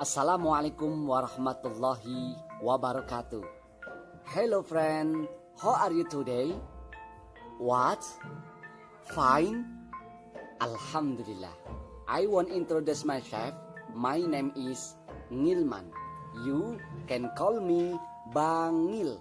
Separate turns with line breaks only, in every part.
Assalamualaikum warahmatullahi wabarakatuh. Hello friend, how are you today? What? Fine? Alhamdulillah. I want to introduce myself. My name is Ngilman. You can call me Bang Ngil.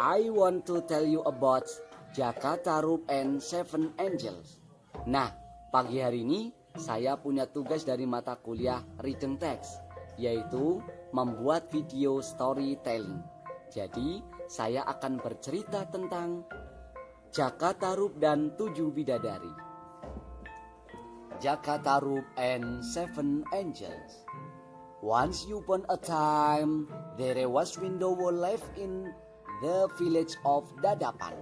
I want to tell you about Jakatarup and Seven Angels. Nah, pagi hari ini saya punya tugas dari mata kuliah Written Text, yaitu membuat video storytelling. Jadi, saya akan bercerita tentang Jakatarup dan 7 bidadari. Jakatarup and Seven Angels. Once upon a time, there was window life in the village of Dadapan.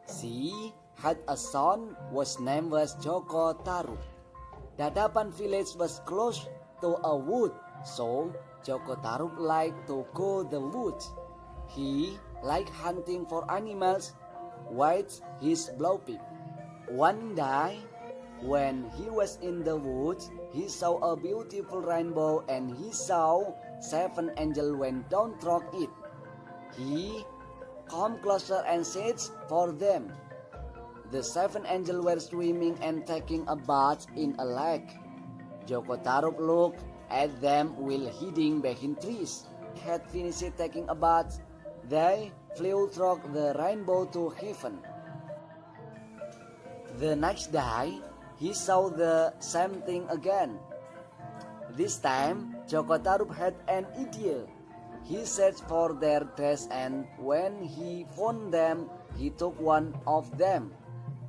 She had a son whose name was Jakatarup. Dadapan village was close to a wood, so Jakatarup liked to go the woods. He liked hunting for animals with his blowpipe. One day, when he was in the woods, he saw a beautiful rainbow and he saw 7 angels went down through it. He came closer and searched for them. The 7 angels were swimming and taking a bath in a lake. Jakatarup looked at them while hiding behind trees. Had finished taking a bath, they flew through the rainbow to heaven. The next day, he saw the same thing again. This time, Jakatarup had an idea. He searched for their dress, and when he found them, he took one of them.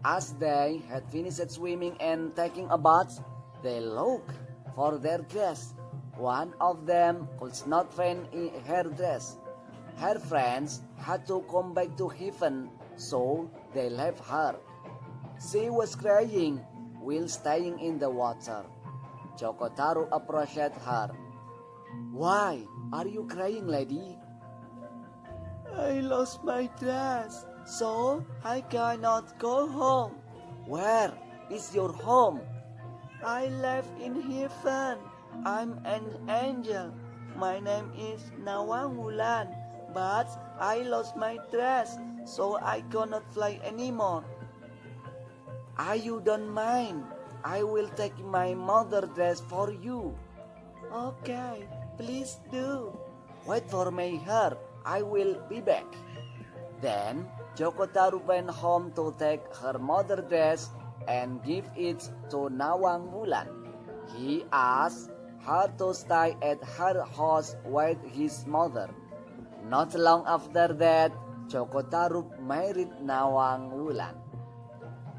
As they had finished swimming and taking a bath, they looked for their dress. One of them could not find her dress. Her friends had to come back to heaven, so they left her. She was crying while staying in the water. Jakatarup approached her. "Why are you crying, lady?" "I lost my dress, so I cannot go home." "Where is your home?" "I live in heaven. I'm an angel. My name is Nawangwulan, but I lost my dress, so I cannot fly anymore." "You don't mind? I will take my mother's dress for you." "Okay, please do." "Wait for me here. I will be back." Then Jakatarup went home to take her mother's dress and give it to Nawangwulan. He asked her to stay at her house with his mother. Not long after that, Jakatarup married Nawangwulan.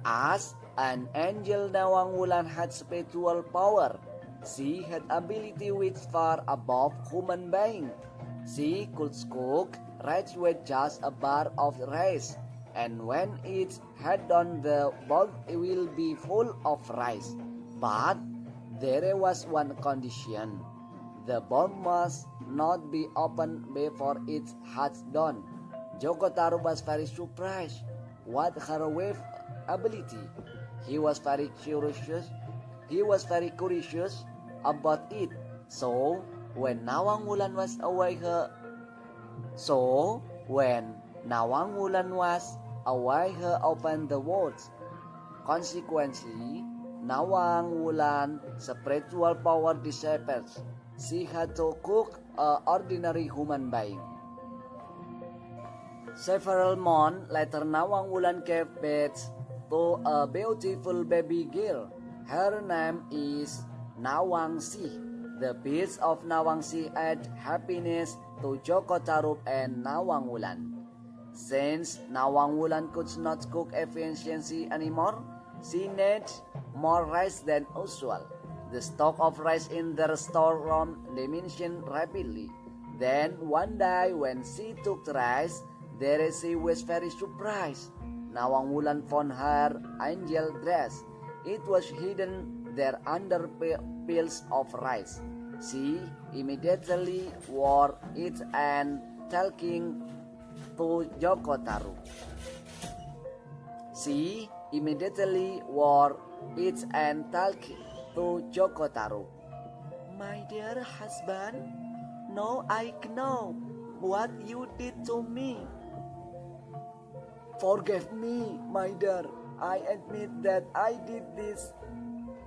As an angel, Nawangwulan had spiritual power. She had ability which far above human being. She could cook rice with just a bar of rice, and when it had done, the bowl will be full of rice. But there was one condition: the bowl must not be opened before it had done. Jakatarup was very surprised with her wealth ability. He was very curious about it. So when Nawangwulan was away, he opened the words. Consequently, Nawangwulan's spiritual power disappeared. She had to cook an ordinary human being. Several months later, Nawangwulan gave birth to a beautiful baby girl. Her name is Nawangsi. The birth of Nawangsi added happiness to Jakatarup and Nawangwulan. Since Nawangwulan could not cook efficiently anymore, she needed more rice than usual. The stock of rice in the storeroom diminished rapidly. Then one day when she took the rice, she was very surprised. Nawangwulan found her angel dress. It was hidden there under piles of rice. She immediately wore it and talking to Jakatarup. She immediately wore it and talked to Jakatarup. My dear husband, now I know what you did to me. Forgive me, my dear. I admit that I did this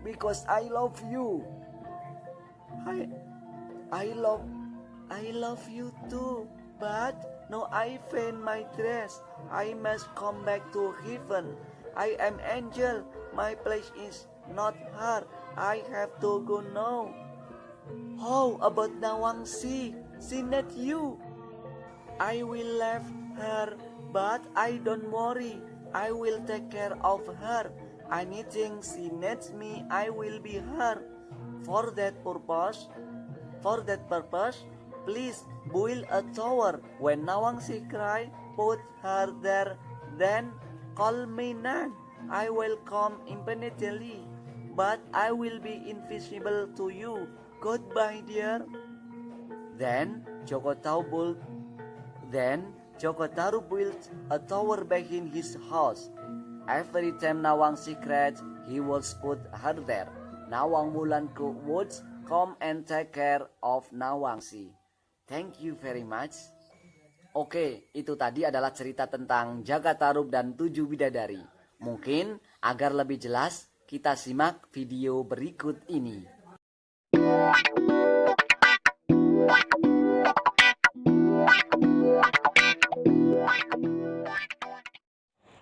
because I love you. I love you too. But now I find my dress. I must come back to heaven. I am angel. My place is not her. I have to go now. How about Nawangsi? She not you. I will leave her, but I don't worry. I will take care of her. Anything she needs me, I will be her. For that purpose, please build a tower. When Nawangsi cry, put her there. Then call me Nan. I will come immediately, but I will be invisible to you. Goodbye, dear. Then Joko Taru built a tower back in his house. Every time Nawangsi cried, he would put her there. Nawang Wulan would come and take care of Nawangsi. Thank you very much. Oke, itu tadi adalah cerita tentang Jaka Tarub dan 7 bidadari. Mungkin agar lebih jelas, kita simak video berikut ini.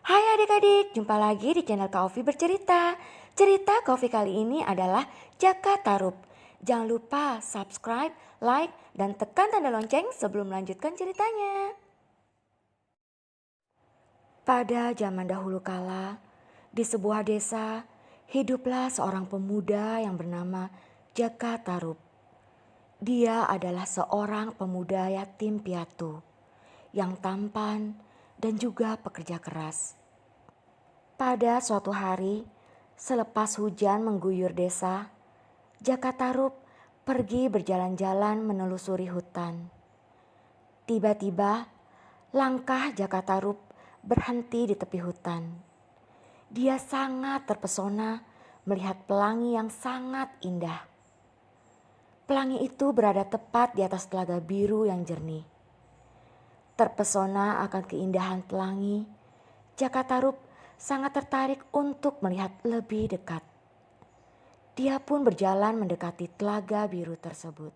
Hai adik-adik, jumpa lagi di channel Kak Ovi bercerita. Cerita Kak Ovi kali ini adalah Jaka Tarub. Jangan lupa subscribe, like, dan tekan tanda lonceng sebelum melanjutkan ceritanya. Pada zaman dahulu kala, di sebuah desa, hiduplah seorang pemuda yang bernama Jaka Tarub. Dia adalah seorang pemuda yatim piatu yang tampan dan juga pekerja keras. Pada suatu hari, selepas hujan mengguyur desa, Jaka Tarub pergi berjalan-jalan menelusuri hutan. Tiba-tiba, langkah Jaka Tarub berhenti di tepi hutan. Dia sangat terpesona melihat pelangi yang sangat indah. Pelangi itu berada tepat di atas telaga biru yang jernih. Terpesona akan keindahan pelangi, Jaka Tarub sangat tertarik untuk melihat lebih dekat. Dia pun berjalan mendekati telaga biru tersebut.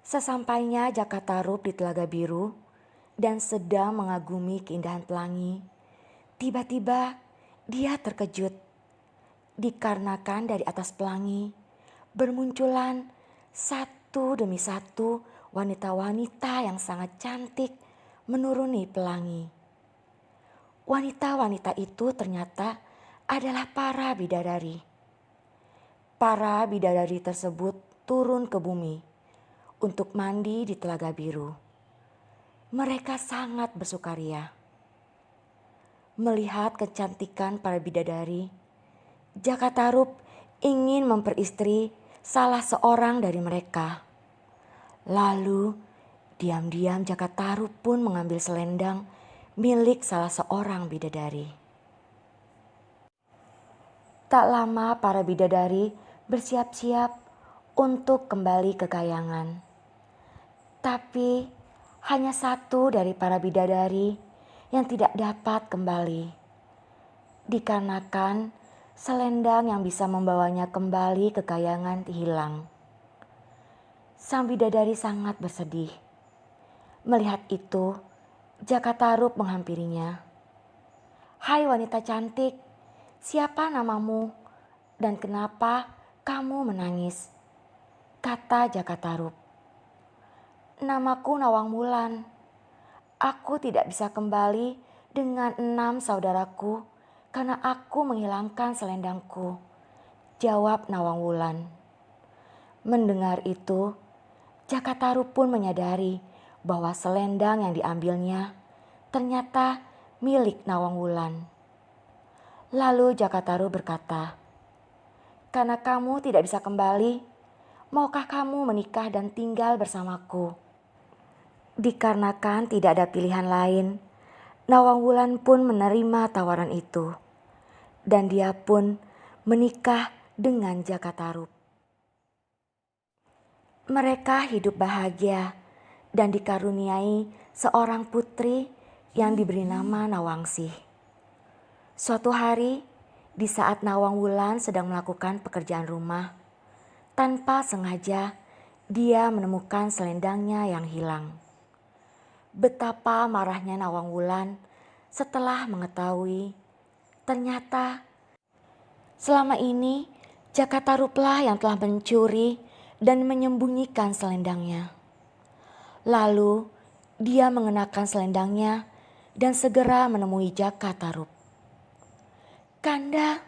Sesampainya Jaka Tarub di telaga biru dan sedang mengagumi keindahan pelangi, tiba-tiba dia terkejut dikarenakan dari atas pelangi bermunculan satu demi satu wanita-wanita yang sangat cantik menuruni pelangi. Wanita-wanita itu ternyata adalah para bidadari. Para bidadari tersebut turun ke bumi untuk mandi di telaga biru. Mereka sangat bersukaria. Melihat kecantikan para bidadari, Jaka Tarub ingin memperistri salah seorang dari mereka. Lalu diam-diam Jaka Tarub pun mengambil selendang milik salah seorang bidadari. Tak lama para bidadari bersiap-siap untuk kembali ke kayangan. Tapi hanya satu dari para bidadari yang tidak dapat kembali. Dikarenakan selendang yang bisa membawanya kembali ke kayangan hilang. Sang bidadari sangat bersedih. Melihat itu, Jaka Tarub menghampirinya. "Hai wanita cantik, siapa namamu dan kenapa kamu menangis?" kata Jaka Tarub. "Namaku Nawang Wulan. Aku tidak bisa kembali dengan 6 saudaraku karena aku menghilangkan selendangku," jawab Nawang Wulan. Mendengar itu, Jaka Tarub pun menyadari bahwa selendang yang diambilnya ternyata milik Nawang Wulan. Lalu Jaka Tarub berkata, "Karena kamu tidak bisa kembali, maukah kamu menikah dan tinggal bersamaku?" Dikarenakan tidak ada pilihan lain, Nawang Wulan pun menerima tawaran itu. Dan dia pun menikah dengan Jaka Tarub. Mereka hidup bahagia dan dikaruniai seorang putri yang diberi nama Nawangsih. Suatu hari, di saat Nawang Wulan sedang melakukan pekerjaan rumah, tanpa sengaja dia menemukan selendangnya yang hilang. Betapa marahnya Nawang Wulan setelah mengetahui ternyata selama ini Jaka Taruplah yang telah mencuri dan menyembunyikan selendangnya. Lalu dia mengenakan selendangnya dan segera menemui Jaka Tarup. "Kanda,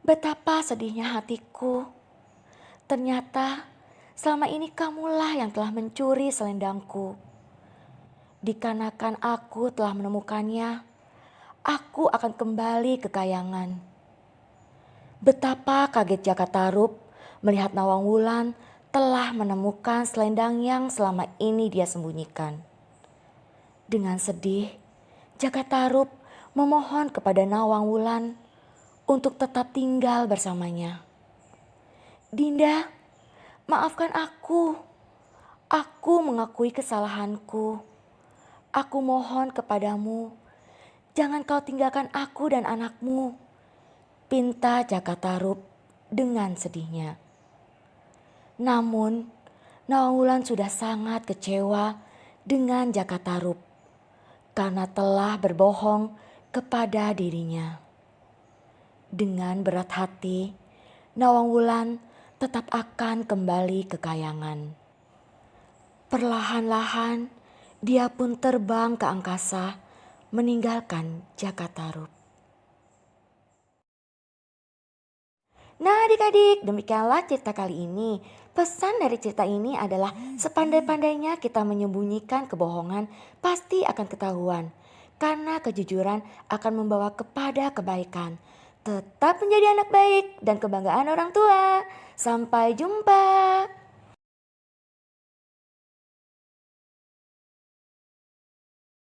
betapa sedihnya hatiku. Ternyata selama ini kamulah yang telah mencuri selendangku. Dikarenakan aku telah menemukannya, aku akan kembali ke kayangan." Betapa kaget Jaka Tarup melihat Nawang Wulan telah menemukan selendang yang selama ini dia sembunyikan. Dengan sedih, Jaka Tarup memohon kepada Nawang Wulan untuk tetap tinggal bersamanya. "Dinda, maafkan aku. Aku mengakui kesalahanku. Aku mohon kepadamu, jangan kau tinggalkan aku dan anakmu," pinta Jaka Tarup dengan sedihnya. Namun, Nawang Wulan sudah sangat kecewa dengan Jaka Tarup karena telah berbohong kepada dirinya. Dengan berat hati, Nawang Wulan tetap akan kembali ke kayangan. Perlahan-lahan, dia pun terbang ke angkasa, meninggalkan Jaka Tarup. Nah adik-adik, demikianlah cerita kali ini. Pesan dari cerita ini adalah sepandai-pandainya kita menyembunyikan kebohongan pasti akan ketahuan. Karena kejujuran akan membawa kepada kebaikan. Tetap menjadi anak baik dan kebanggaan orang tua. Sampai jumpa.